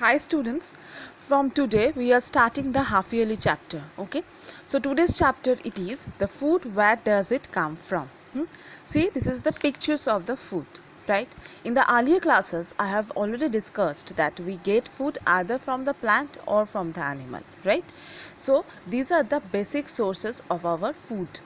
Hi students, from today we are starting the half yearly chapter. Okay, so today's chapter it is the food, where does it come from? See, this is the pictures of the food, right? In the earlier classes I have already discussed that we get food either from the plant or from the animal, right? So these are the basic sources of our food.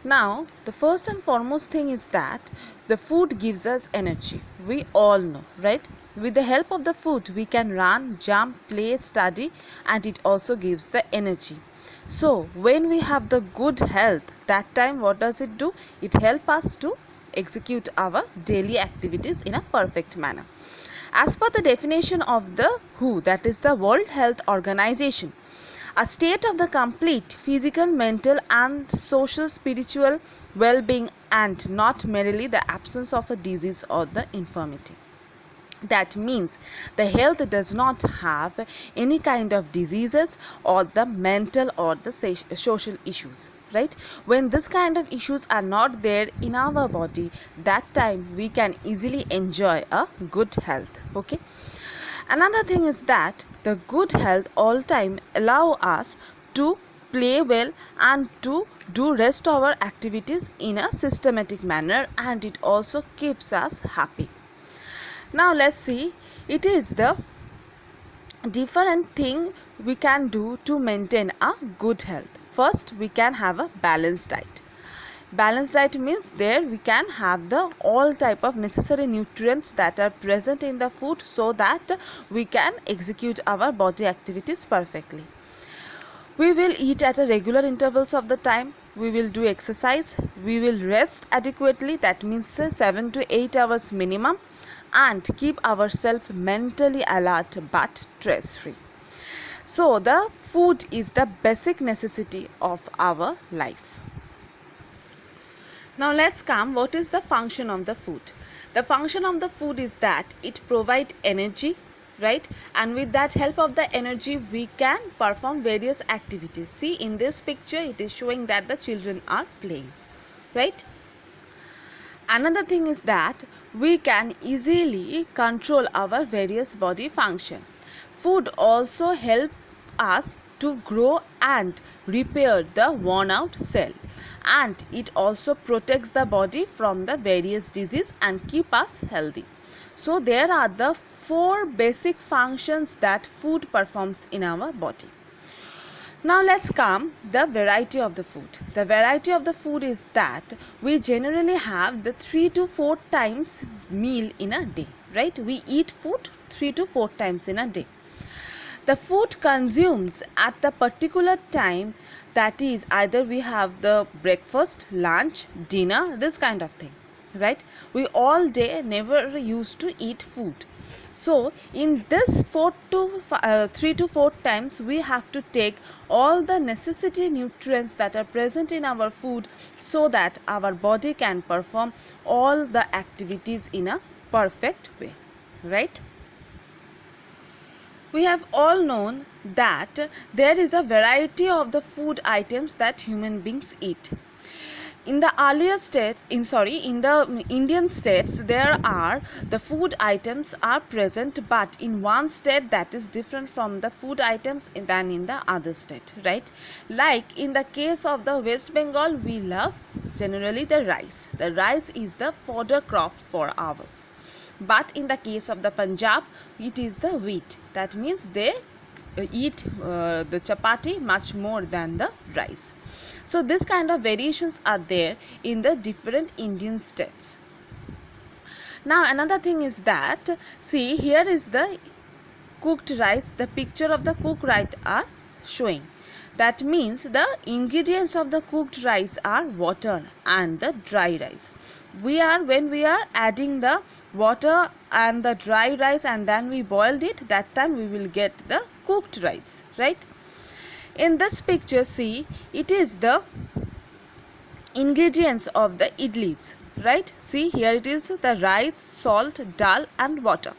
Now, the first and foremost thing is that the food gives us energy. We all know, right? With the help of the food, we can run, jump, play, study, and it also gives the energy. So, when we have the good health, that time what does it do? It helps us to execute our daily activities in a perfect manner. As per the definition of the WHO, that is the World Health Organization, a state of the complete physical, mental, and social spiritual well being, and not merely the absence of a disease or the infirmity. That means the health does not have any kind of diseases or the mental or the social issues, right? When this kind of issues are not there in our body, that time we can easily enjoy a good health. Okay, another thing is that the good health all time allow us to play well and to do rest of our activities in a systematic manner, and it also keeps us happy. Now let's see, it is the different thing we can do to maintain a good health. First, we can have a balanced diet. Balanced diet means there we can have the all type of necessary nutrients that are present in the food, so that we can execute our body activities perfectly. We will eat at a regular intervals of the time. We will do exercise. We will rest adequately, that means 7 to 8 hours minimum, and keep ourselves mentally alert but stress free. So the food is the basic necessity of our life. Now let's come, what is the function of the food? The function of the food is that it provides energy, right? And with that help of the energy we can perform various activities. See, in this picture it is showing that the children are playing, right? Another thing is that we can easily control our various body function. Food also help us to grow and repair the worn out cell, and it also protects the body from the various disease and keep us healthy. So there are the 4 basic functions that food performs in our body. Now let's come the variety of the food. The variety of the food is that we generally have the 3 to 4 times meal in a day, right? We eat food 3 to 4 times in a day. The food consumes at the particular time, that is either we have the breakfast, lunch, dinner, this kind of thing, right? We all day never used to eat food. So in this 3 to 4 times we have to take all the necessary nutrients that are present in our food, so that our body can perform all the activities in a perfect way, right? We have all known that there is a variety of the food items that human beings eat. In the earlier state, in the Indian states, there are the food items are present, but in one state that is different from the food items than in the other state, right? Like in the case of the West Bengal, we love generally the rice. The rice is the fodder crop for ours. But in the case of the Punjab, it is the wheat. That means they eat the chapati much more than the rice. So this kind of variations are there in the different Indian states. Now another thing is that, see, here is the cooked rice. The picture of the cooked rice are showing. That means the ingredients of the cooked rice are water and the dry rice. When we are adding the water and the dry rice and then we boiled it, that time we will get the cooked rice, right? In this picture, see, it is the ingredients of the idlis, right? See, here it is the rice, salt, dal and water.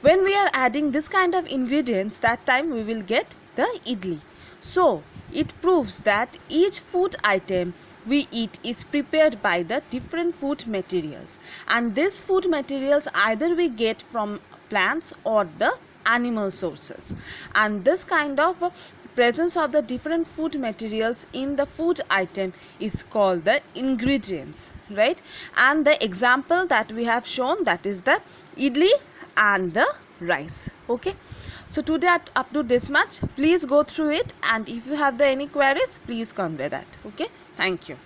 When we are adding this kind of ingredients, that time we will get the idli. So it proves that each food item we eat is prepared by the different food materials, and these food materials either we get from plants or the animal sources, and this kind of presence of the different food materials in the food item is called the ingredients, right? And the example that we have shown, that is the idli and the rice. Okay, so today up to this much. Please go through it, and if you have any queries, please convey that. Okay, thank you.